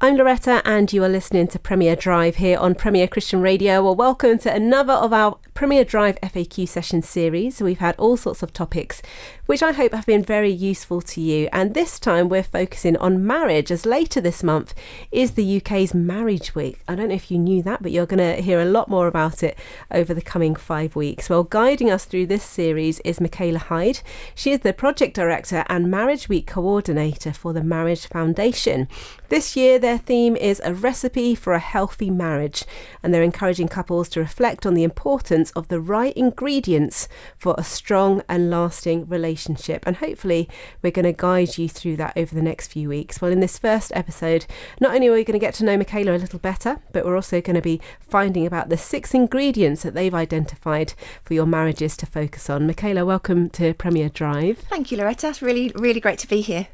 I'm Loretta and you are listening to Premier Drive here on Premier Christian Radio. Well, welcome to another of our Premier Drive FAQ session series. We've had all sorts of topics which I hope have been very useful to you. And this time we're focusing on marriage, as later this month is the UK's Marriage Week. I don't know if you knew that, but you're going to hear a lot more about it over the coming 5 weeks. Well, guiding us through this series is Michaela Hyde. She is the Project Director and Marriage Week Coordinator for the Marriage Foundation. This year, their theme is a recipe for a healthy marriage, and they're encouraging couples to reflect on the importance of the right ingredients for a strong and lasting relationship. And hopefully we're going to guide you through that over the next few weeks. Well, in this first episode, not only are we going to get to know Michaela a little better, but we're also going to be finding about the 6 ingredients that they've identified for your marriages to focus on. Michaela, welcome to Premier Drive. Thank you, Loretta. It's really great to be here.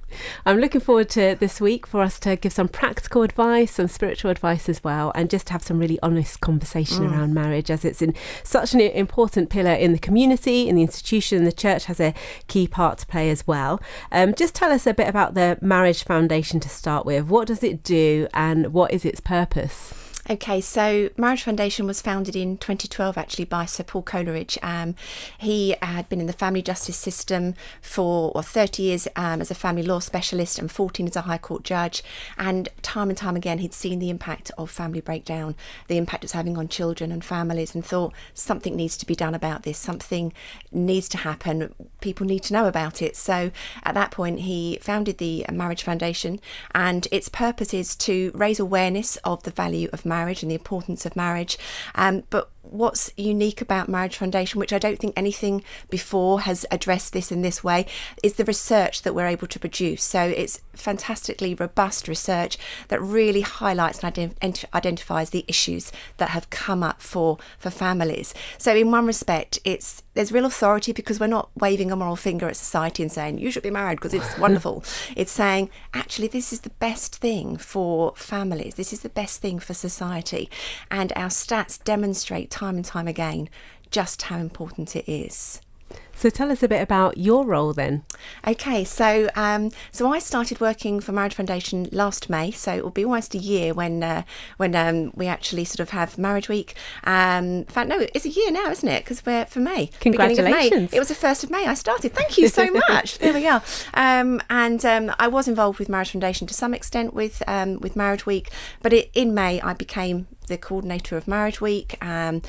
I'm looking forward to this week for us to give some practical advice, some spiritual advice as well, and just have some really honest conversation around marriage, as it's in such an important pillar in the community, in the institution, and the church has a key part to play as well. Just tell us a bit about the Marriage Foundation to start with. What does it do and what is its purpose? Okay, so Marriage Foundation was founded in 2012 actually by Sir Paul Coleridge. He had been in the family justice system for 30 years as a family law specialist and 14 as a High Court judge. And time again, he'd seen the impact of family breakdown, the impact it's having on children and families, and thought something needs to be done about this. Something needs to happen. People need to know about it. So at that point, he founded the Marriage Foundation, and its purpose is to raise awareness of the value of marriage and the importance of marriage. But what's unique about Marriage Foundation, which I don't think anything before has addressed this in this way, is the research that we're able to produce. So it's fantastically robust research that really highlights and identifies the issues that have come up for families. So in one respect, there's real authority, because we're not waving a moral finger at society and saying you should be married because it's wonderful. It's saying actually this is the best thing for families, this is the best thing for society, and our stats demonstrate time and time again just how important it is. So tell us a bit about your role then. Okay, so I started working for Marriage Foundation last May, so it will be almost a year when we actually sort of have Marriage Week. In fact, no, it's a year now, isn't it? Because we're for May. Congratulations! May. It was the 1st of May I started. Thank you so much. There we are. I was involved with Marriage Foundation to some extent with Marriage Week, but in May I became the coordinator of Marriage Week and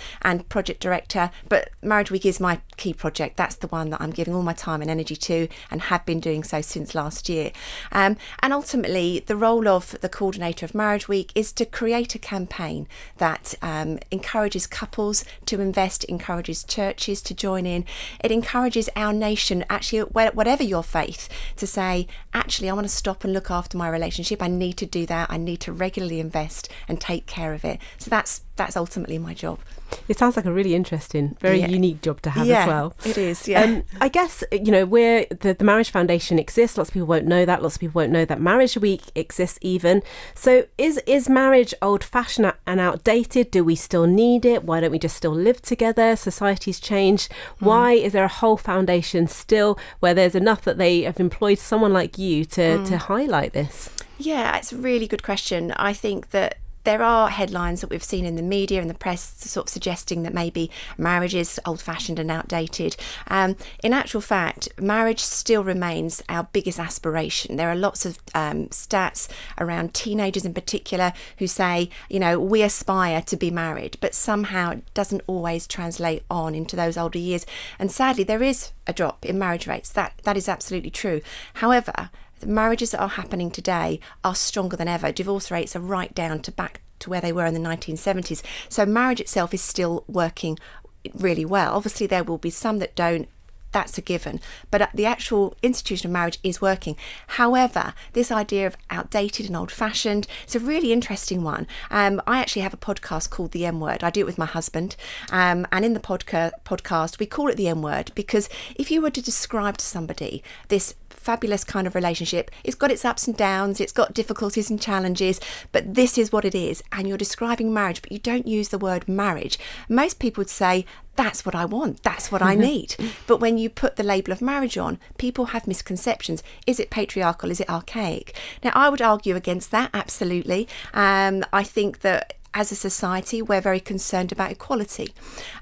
project director. But Marriage Week is my key project. That's the one that I'm giving all my time and energy to, and have been doing so since last year. And ultimately, the role of the coordinator of Marriage Week is to create a campaign that encourages couples to invest, encourages churches to join in. It encourages our nation, actually, whatever your faith, to say, actually, I want to stop and look after my relationship. I need to do that. I need to regularly invest and take care of it. So that's ultimately my job. It sounds like a really interesting, very unique job to have as well. It is, yeah. I guess, the Marriage Foundation exists. Lots of people won't know that. Lots of people won't know that Marriage Week exists even. So is marriage old-fashioned and outdated? Do we still need it? Why don't we just still live together? Society's changed. Why is there a whole foundation still where there's enough that they have employed someone like you to highlight this? Yeah, it's a really good question. I think that there are headlines that we've seen in the media and the press sort of suggesting that maybe marriage is old-fashioned and outdated. In actual fact, marriage still remains our biggest aspiration. There are lots of stats around teenagers in particular who say, we aspire to be married, but somehow it doesn't always translate on into those older years. And sadly, there is a drop in marriage rates. That is absolutely true. However, the marriages that are happening today are stronger than ever. Divorce rates are right down to back to where they were in the 1970s. So marriage itself is still working really well. Obviously, there will be some that don't. That's a given. But the actual institution of marriage is working. However, this idea of outdated and old-fashioned, it's a really interesting one. I actually have a podcast called The M Word. I do it with my husband. And in the podcast, we call it The M Word because if you were to describe to somebody this fabulous kind of relationship. It's got its ups and downs, it's got difficulties and challenges, but this is what it is. And you're describing marriage, but you don't use the word marriage. Most people would say, that's what I want, that's what I need. But when you put the label of marriage on, people have misconceptions. Is it patriarchal? Is it archaic? Now, I would argue against that, absolutely. I think that as a society, we're very concerned about equality.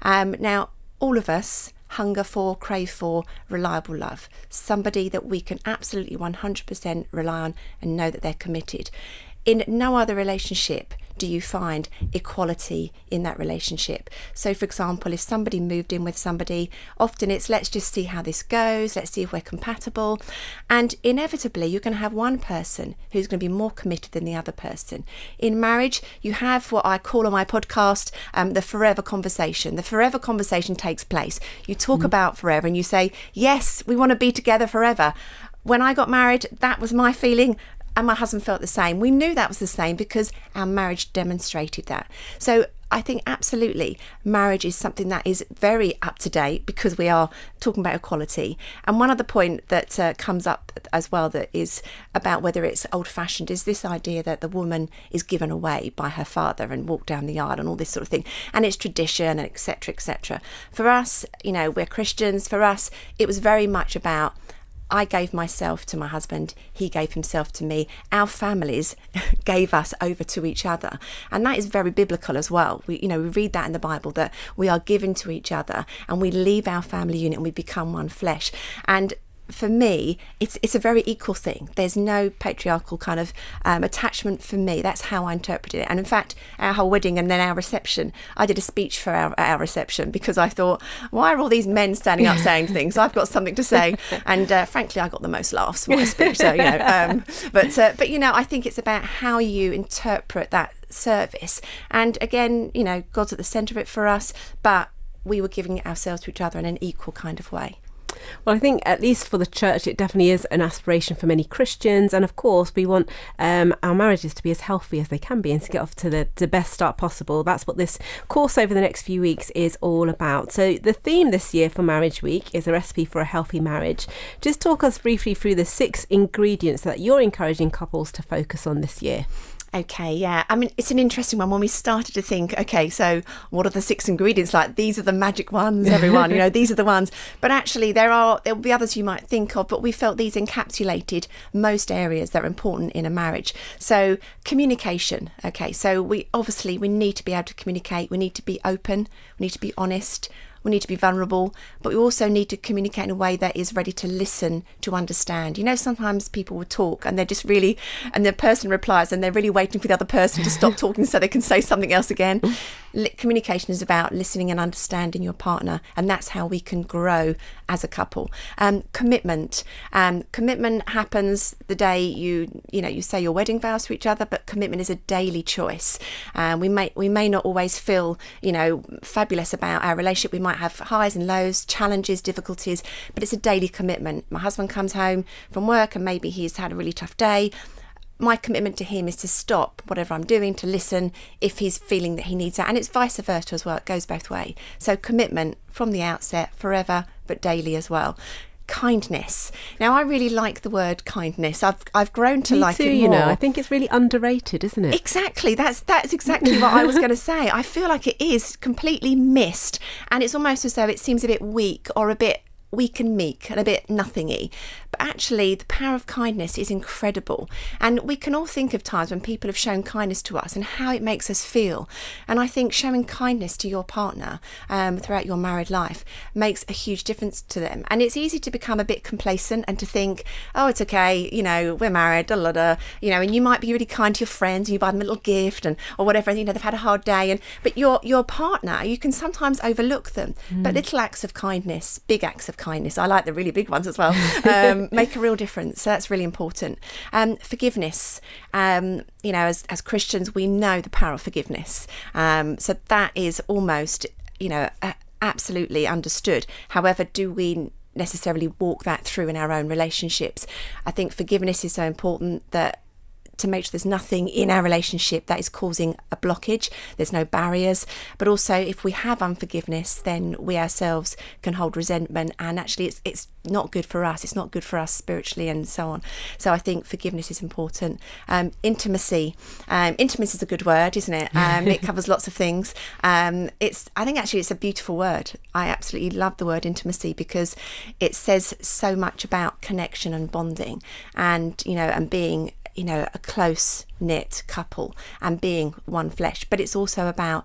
Now, all of us hunger for, crave for reliable love. Somebody that we can absolutely 100% rely on and know that they're committed. In no other relationship do you find equality in that relationship. So, for example, if somebody moved in with somebody, often it's let's just see how this goes, let's see if we're compatible. And inevitably, you're going to have one person who's going to be more committed than the other person. In marriage, you have what I call on my podcast the forever conversation. The forever conversation takes place. You talk about forever and you say, yes, we want to be together forever. When I got married, that was my feeling. And my husband felt the same. We knew that was the same because our marriage demonstrated that. So I think absolutely marriage is something that is very up to date because we are talking about equality. And one other point that comes up as well that is about whether it's old fashioned is this idea that the woman is given away by her father and walk down the aisle and all this sort of thing. And it's tradition and etc. etc. For us, we're Christians. For us, it was very much about I gave myself to my husband, he gave himself to me. Our families gave us over to each other. And that is very biblical as well. We read that in the Bible, that we are given to each other and we leave our family unit and we become one flesh. And for me, it's a very equal thing. There's no patriarchal kind of attachment for me. That's how I interpreted it. And in fact, our whole wedding and then our reception, I did a speech for our reception because I thought, why are all these men standing up saying things? I've got something to say. And frankly, I got the most laughs for my speech. So, but I think it's about how you interpret that service. And again, God's at the centre of it for us, but we were giving ourselves to each other in an equal kind of way. Well, I think at least for the church, it definitely is an aspiration for many Christians. And of course, we want our marriages to be as healthy as they can be and to get off to the best start possible. That's what this course over the next few weeks is all about. So the theme this year for Marriage Week is a recipe for a healthy marriage. Just talk us briefly through the 6 ingredients that you're encouraging couples to focus on this year. Okay, yeah. I mean, it's an interesting one when we started to think, okay, so what are the 6 ingredients? Like, these are the magic ones, everyone, these are the ones. But actually, there'll be others you might think of, but we felt these encapsulated most areas that are important in a marriage. So communication, okay, so we need to be able to communicate. We need to be open. We need to be honest. We need to be vulnerable, but we also need to communicate in a way that is ready to listen, to understand. Sometimes people will talk and they're just really, and the person replies and they're really waiting for the other person to stop talking so they can say something else again. Communication is about listening and understanding your partner, and that's how we can grow as a couple. Commitment. Commitment happens the day you say your wedding vows to each other, but commitment is a daily choice. We may not always feel, fabulous about our relationship. We might have highs and lows, challenges, difficulties, but it's a daily commitment. My husband comes home from work and maybe he's had a really tough day. My commitment to him is to stop whatever I'm doing, to listen if he's feeling that he needs that. And it's vice versa as well. It goes both ways. So commitment from the outset, forever, but daily as well. Kindness. Now, I really like the word kindness. I've grown to like it more. I think it's really underrated, isn't it? Exactly. That's exactly what I was going to say. I feel like it is completely missed, and it's almost as though it seems a bit weak or a bit weak and meek and a bit nothingy. But actually, the power of kindness is incredible. And we can all think of times when people have shown kindness to us and how it makes us feel. And I think showing kindness to your partner throughout your married life makes a huge difference to them. And it's easy to become a bit complacent and to think, oh, it's okay, we're married, and you might be really kind to your friends, and you buy them a little gift or whatever, and they've had a hard day. But your partner, you can sometimes overlook them. But little acts of kindness, big acts of kindness, I like the really big ones as well, make a real difference. So that's really important. Forgiveness. As Christians, we know the power of forgiveness. So that is almost, absolutely understood. However, do we necessarily walk that through in our own relationships? I think forgiveness is so important that to make sure there's nothing in our relationship that is causing a blockage. There's no barriers. But also, if we have unforgiveness, then we ourselves can hold resentment, and actually it's not good for us. It's not good for us spiritually and so on. So I think forgiveness is important. Intimacy. Intimacy is a good word, isn't it? It covers lots of things. I think actually it's a beautiful word. I absolutely love the word intimacy because it says so much about connection and bonding, and being a close knit couple and being one flesh. But it's also about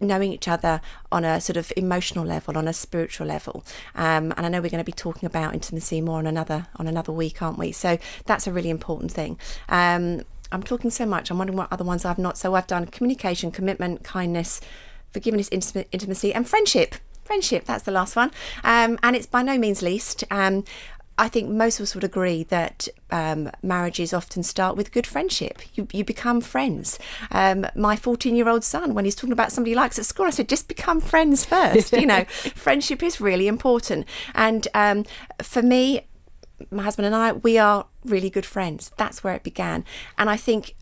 knowing each other on a sort of emotional level, on a spiritual level. And I know we're going to be talking about intimacy more on another week, aren't we? So that's a really important thing. I'm talking so much. I'm wondering what other ones I've not. So I've done communication, commitment, kindness, forgiveness, intimacy, and friendship. Friendship, that's the last one. And it's by no means least. I think most of us would agree that marriages often start with good friendship. You become friends. My 14-year-old son, when he's talking about somebody he likes at school, I said, just become friends first. Friendship is really important. And for me, my husband and I, we are really good friends. That's where it began. And I think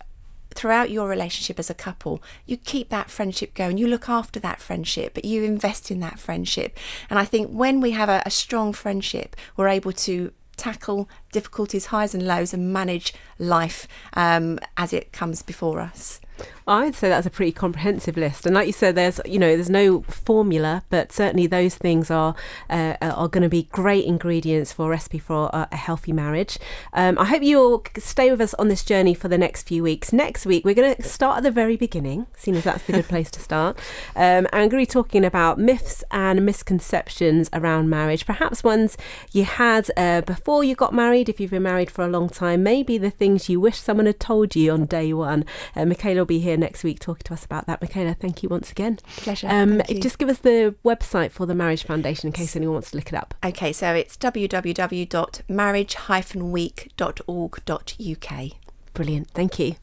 throughout your relationship as a couple, you keep that friendship going, you look after that friendship, but you invest in that friendship. And I think when we have a strong friendship, we're able to tackle difficulties, highs and lows, and manage life as it comes before us. I'd say that's a pretty comprehensive list, and like you said, there's no formula, but certainly those things are going to be great ingredients for a recipe for a healthy marriage. I hope you all stay with us on this journey for the next few weeks. Next week we're going to start at the very beginning, seeing as that's the good place to start. And I'm going to be talking about myths and misconceptions around marriage, perhaps ones you had before you got married, if you've been married for a long time, maybe the things you wish someone had told you on day one. Michaela will be here next week talking to us about that. Michaela, thank you once again. Pleasure. Thank you. Just give us the website for the Marriage Foundation in case anyone wants to look it up. Okay, so it's www.marriage-week.org.uk. Brilliant. Thank you.